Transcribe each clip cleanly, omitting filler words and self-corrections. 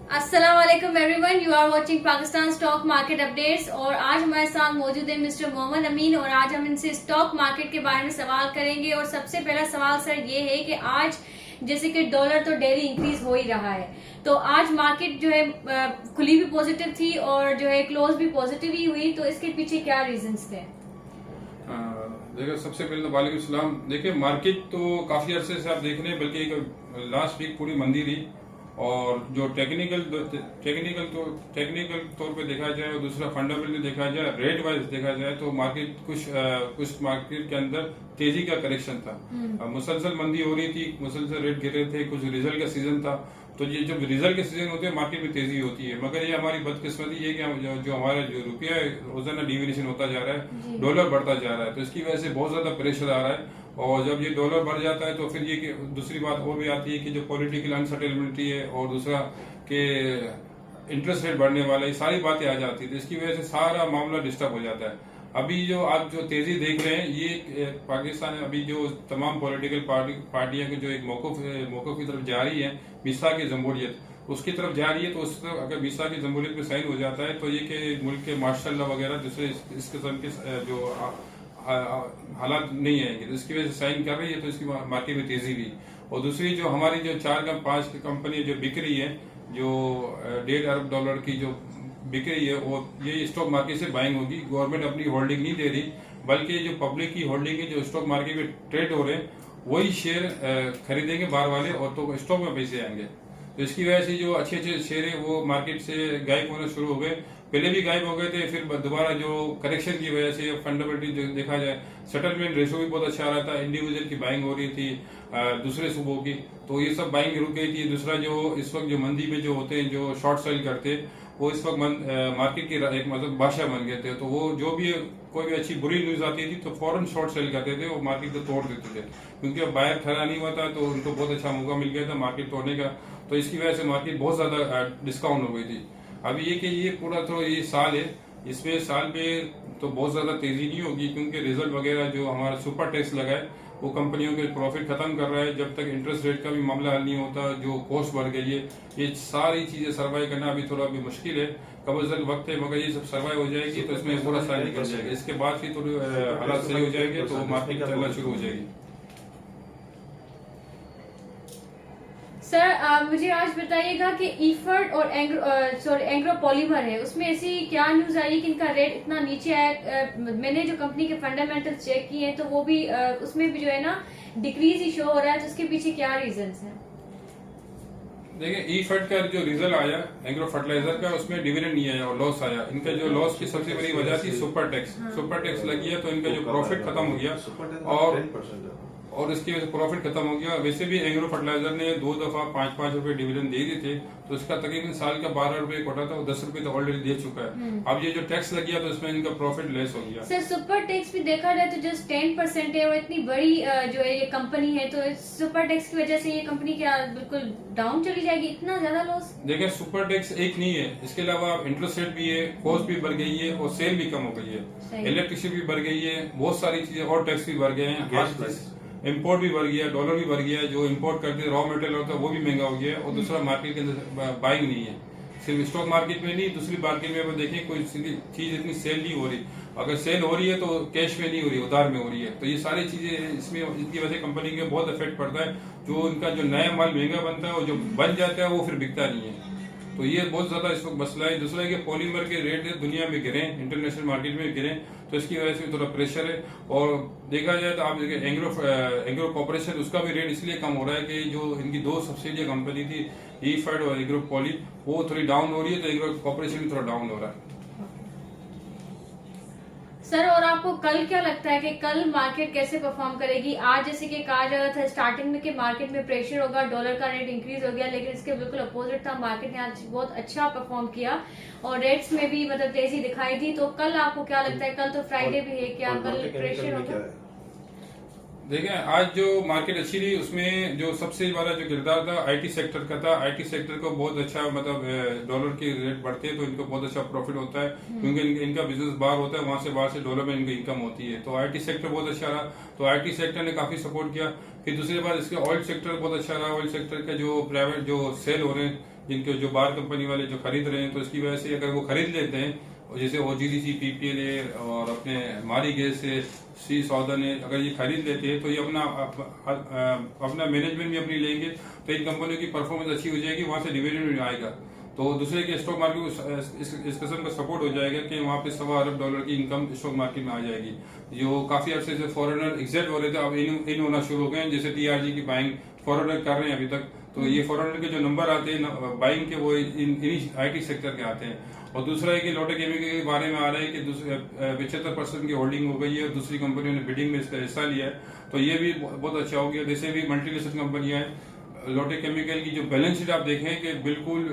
अस्सलाम वालेकुम everyone, you are watching Pakistan stock market updates. और आज हमारे साथ मौजूद है मिस्टर मोहम्मद अमीन और आज हम इनसे स्टॉक मार्केट के बारे में सवाल करेंगे। और सबसे पहला सवाल सर ये है कि आज जैसे कि डॉलर तो डेली इंक्रीज हो ही रहा है, तो आज मार्केट जो है खुली भी पॉजिटिव थी और जो है क्लोज भी पॉजिटिव ही हुई, तो इसके पीछे क्या रीजंस थे? देखिए, सबसे पहले तो वालेकुम सलाम। देखिए, मार्केट तो काफी अरसे से आप देख रहे हैं, बल्कि लास्ट वीक पूरी मंदी रही। और जो टेक्निकल तौर पे देखा जाए और दूसरा फंडामेंटल देखा जाए, रेट वाइज देखा जाए, तो मार्केट कुछ मार्केट के अंदर तेजी का करेक्शन था। मुसलसल मंदी हो रही थी, मुसलसल रेट गिर रहे थे, कुछ रिजल्ट का सीजन था। तो ये जब रिजल्ट के सीजन होते हैं मार्केट में तेजी होती है। मगर ये हमारी बदकिस्मती है कि जो हमारा जो रुपया है रोजाना डिवेल्यूएशन होता जा रहा है, डॉलर बढ़ता जा रहा है, तो इसकी वजह से बहुत ज्यादा प्रेशर आ रहा है। और जब ये डॉलर बढ़ जाता है तो फिर ये दूसरी बात और भी आती है कि जो पॉलिटिकल अनसर्टेनिटी है और दूसरा के इंटरेस्ट रेट बढ़ने वाला, ये सारी बातें आ जाती है, तो इसकी वजह से सारा मामला डिस्टर्ब हो जाता है। अभी जो आप जो तेजी देख रहे हैं, ये पाकिस्तान में अभी जो तमाम पॉलिटिकल पार्टियां जो एक मौक़िफ़ की तरफ जा रही है, मीसाक़ जमहूरियत उसकी तरफ जा रही है, तो उस तरफ अगर मीसाक़ जमहूरियत में साइन हो जाता है तो ये कि मुल्क के मार्शल लॉ वगैरह दूसरे इस किस्म के जो हालात नहीं आएंगे, तो इसकी वजह से साइन कर रही है, तो इसकी मार्केट में तेजी भी। और दूसरी जो हमारी जो 4-5 कंपनी जो बिक रही है, जो $1.5 अरब की जो बिक रही है, वो ये स्टॉक मार्केट से बाइंग होगी। गवर्नमेंट अपनी होल्डिंग नहीं दे रही, बल्कि जो पब्लिक की होल्डिंग है, जो स्टॉक मार्केट में ट्रेड हो रहे हैं, वही शेयर खरीदेंगे बाहर वाले और तो स्टॉक में पैसे आएंगे। तो इसकी वजह से जो अच्छे अच्छे शेयर है वो मार्केट से गायब होने शुरू हो गए। पहले भी गायब हो गए थे, फिर दोबारा जो करेक्शन की वजह से फंडामेंटली जो देखा जाए, सेटलमेंट रेशो भी बहुत अच्छा आ रहा था, इंडिविजुअल की बाइंग हो रही थी दूसरे सूबों की, तो ये सब बाइंग रुक गई थी। दूसरा जो इस वक्त जो मंदी में जो होते हैं, जो शॉर्ट सेल करते, वो इस वक्त मार्केट की एक मतलब बादशाह बन गए थे। तो वो जो भी कोई भी अच्छी बुरी न्यूज आती थी तो फौरन शॉर्ट सेल करते थे, वो मार्केट को तोड़ देते थे, क्योंकि अब बायर खड़ा नहीं हुआ था, तो उनको बहुत अच्छा मौका मिल गया था मार्केट तोड़ने का। तो इसकी वजह से मार्केट बहुत ज्यादा डिस्काउंट हो गई थी। अब ये कि ये पूरा तो ये साल है, इसमें साल में तो बहुत ज्यादा तेजी नहीं होगी, क्योंकि रिजल्ट वगैरह जो हमारा सुपर टैक्स लगा है वो कंपनियों के प्रॉफिट खत्म कर रहा है। जब तक इंटरेस्ट रेट का भी मामला हल नहीं होता, जो कॉस्ट बढ़ गई है, ये सारी चीजें सर्वाइव करना अभी थोड़ा भी मुश्किल है। कब वक्त है, मगर ये सब सर्वाइव हो जाएगी तो इसमें पूरा साल निकल जाएगा। इसके बाद फिर थोड़ी हालात सही हो जाएंगे तो मार्केट चलना शुरू हो जाएगी। सर मुझे आज बताइएगा कि ईफर्ट और एंग्रो पॉलीमर है, उसमें ऐसी क्या न्यूज आई कि इनका रेट इतना नीचे आया? मैंने जो कंपनी के फंडामेंटल चेक किए हैं तो वो भी उसमें भी जो है ना डिक्रीज ही शो हो रहा है, तो उसके पीछे क्या रीजंस हैं? देखिए, ईफर्ट का जो रिजल्ट आया एग्रो फर्टिलाइजर का, उसमें डिविडेंड नहीं आया और लॉस आया। इनका जो लॉस की सबसे बड़ी वजह थी सुपर टैक्स लगी है, तो इनका जो प्रॉफिट खत्म हो गया और इसकी वजह से प्रॉफिट खत्म हो गया। वैसे भी एग्रो फर्टिलाइजर ने 2 दफा 5-5 रुपए डिविडेंड दे दिए थे, तो इसका तकरीबन साल का 12 रुपए कोटा था, वो 10 रुपए तो ऑलरेडी दे चुका है। अब ये जो टैक्स लग गया तो इसमें इनका प्रॉफिट लेस हो गया। सर सुपर टैक्स भी देखा जाए तो जस्ट 10% है और इतनी बड़ी जो है ये कंपनी है, तो सुपर टैक्स की वजह से ये कंपनी क्या बिल्कुल डाउन चली जाएगी? इतना ज्यादा लॉस? देखिए, सुपर टैक्स एक नहीं है, इसके अलावा इंटरेस्ट रेट भी है, कॉस्ट भी बढ़ गई है और सेल भी कम हो गई है, इलेक्ट्रिसिटी भी बढ़ गई है, बहुत सारी चीजें और टैक्स भी बढ़ गए हैं, इंपोर्ट भी बढ़ गया, डॉलर भी बढ़ गया है, जो इंपोर्ट करते रॉ मटेरियल होता है वो भी महंगा हो गया है। और दूसरा मार्केट के अंदर बाइंग नहीं है, सिर्फ स्टॉक मार्केट में नहीं, दूसरी मार्केट में देखें कोई चीज इतनी सेल नहीं हो रही। अगर सेल हो रही है तो कैश में नहीं हो रही, उधार में हो रही है। तो ये सारी चीजें इसमें इनकी वजह कंपनी के बहुत इफेक्ट पड़ता है। जो इनका जो नया माल महंगा बनता है और जो बन जाता है वो फिर बिकता नहीं है, तो ये बहुत ज्यादा इस वक्त मसला है। दूसरा है कि पॉलीमर के रेट दुनिया में गिरे, इंटरनेशनल मार्केट में गिरे, तो इसकी वजह से थोड़ा प्रेशर है। और देखा जाए तो आप देखिए एग्रो कॉर्पोरेशन, उसका भी रेट इसलिए कम हो रहा है कि जो इनकी 2 सब्सिडी कंपनी थी, ईफर्ट और एग्रो पॉली, वो थोड़ी डाउन हो रही है, तो एग्रो कॉर्पोरेशन भी थोड़ा डाउन हो रहा है। सर और आपको कल क्या लगता है कि कल मार्केट कैसे परफॉर्म करेगी? आज जैसे कि कहा जा रहा था स्टार्टिंग में कि मार्केट में प्रेशर होगा, डॉलर का रेट इंक्रीज हो गया, लेकिन इसके बिल्कुल अपोजिट था, मार्केट ने आज बहुत अच्छा परफॉर्म किया और रेट्स में भी मतलब तेजी दिखाई दी। तो कल आपको क्या लगता है? कल तो फ्राइडे भी है, क्या कल प्रेशर होगा? देखिए, आज जो मार्केट अच्छी रही उसमें जो सबसे बड़ा जो किरदार था आईटी सेक्टर का था। आईटी सेक्टर को बहुत अच्छा मतलब डॉलर की रेट बढ़ते हैं तो इनको बहुत अच्छा प्रॉफिट होता है, क्योंकि इनका बिजनेस बाहर होता है, वहां से बाहर से डॉलर में इनकी इनकम होती है। तो आईटी सेक्टर बहुत अच्छा रहा, तो आईटी सेक्टर ने काफी सपोर्ट किया। फिर दूसरी बात इसके ऑयल सेक्टर बहुत अच्छा रहा। ऑयल सेक्टर का जो प्राइवेट जो सेल हो रहे हैं जिनके जो बाहर कंपनी वाले जो खरीद रहे हैं, तो इसकी वजह से अगर वो खरीद लेते हैं, जैसे OGDC, PPLA और अपने हमारी गैस से सी सौदन है, अगर ये खरीद लेते हैं तो ये अपना मैनेजमेंट भी अपनी लेंगे, तो इन कंपनियों की परफॉर्मेंस अच्छी हो जाएगी, वहां से डिविडेंड भी आएगा, तो दूसरे के स्टॉक मार्केट को इस किस्म का सपोर्ट हो जाएगा कि वहाँ पे $1.25 अरब की इनकम स्टॉक मार्केट में आ जाएगी। जो काफी अर्से से फॉरेनर एग्जिट हो रहे थे, अब इन होना शुरू हो गए, जैसे TRG की बाइंग फॉरेनर कर रहे हैं अभी तक, तो ये फॉरेनर के जो नंबर आते हैं बाइंग के, वो इन्हीं IT सेक्टर के आते हैं। और दूसरा है कि लोटे केमिकल के बारे में आ रहा है कि 75% की होल्डिंग हो गई है और दूसरी कंपनियों ने बिडिंग में इसका हिस्सा लिया है, तो ये भी बहुत अच्छा हो गया। जैसे भी मल्टीनेशनल कंपनियां हैं, लोटे केमिकल की जो बैलेंस शीट आप देखें कि बिल्कुल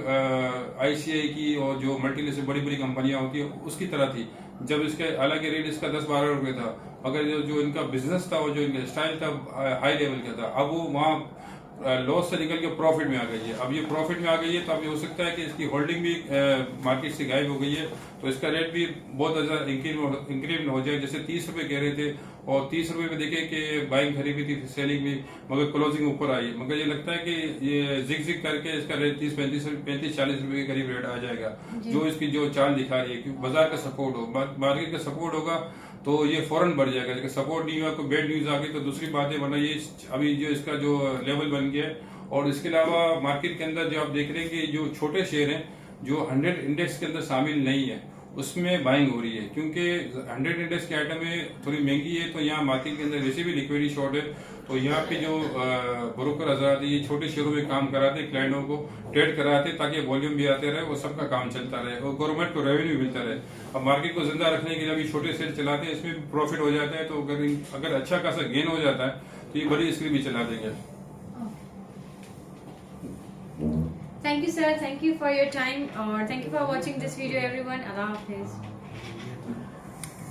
ICI की और जो मल्टीनेशनल बड़ी बड़ी कंपनियां होती है उसकी तरह थी। जब इसके हालांकि रेट इसका 10-12 रुपए था, मगर जो इनका बिजनेस था, वो जो इनका स्टाइल था हाई लेवल का था, अब वो वहाँ लॉस से निकल के प्रॉफिट में आ गई है। अब ये प्रॉफिट में आ गई है, तो अब ये हो सकता है कि इसकी होल्डिंग भी मार्केट से गायब हो गई है, तो इसका रेट भी बहुत ज्यादा इंक्रीमेंट हो जाए। जैसे 30 रुपए कह रहे थे और 30 रुपए में देखे कि बाइंग खरीदी थी, सेलिंग भी, मगर क्लोजिंग ऊपर आई, मगर ये लगता है कि ये जिग करके इसका रेट 35-40 रुपए के करीब रेट आ जाएगा, जो इसकी जो चाल दिखा रही है, क्योंकि बाजार का सपोर्ट हो, मार्केट का सपोर्ट होगा तो ये फौरन बढ़ जाएगा। लेकिन सपोर्ट नहीं हुआ, कोई बैड न्यूज आ गई तो दूसरी बात है, वरना ये अभी जो इसका जो लेवल बन गया है। और इसके अलावा मार्केट के अंदर जो आप देख रहे हैं कि जो छोटे शेयर हैं जो 100 इंडेक्स के अंदर शामिल नहीं है, उसमें बाइंग हो रही है, क्योंकि 100 इंडेक्स की आइटम थोड़ी महंगी है, तो यहाँ मार्केट के अंदर वैसे भी लिक्विडिटी शॉर्ट है, तो यहाँ पे जो ब्रोकर हजरात ये छोटे शेयरों में काम कराते, क्लाइंटों को ट्रेड कराते, ताकि वॉल्यूम भी आते रहे, वो सबका काम चलता रहे और गवर्नमेंट को रेवेन्यू मिलता रहे। अब मार्केट को जिंदा रखने के लिए अभी छोटे शेयर चलाते हैं, इसमें भी प्रॉफिट हो जाता है, तो अगर अच्छा खासा गेन हो जाता है तो ये बड़ी स्क्रीन भी चला देंगे। Thank you, sir. Thank you for your time, or thank you for watching this video, everyone. Allah Hafiz.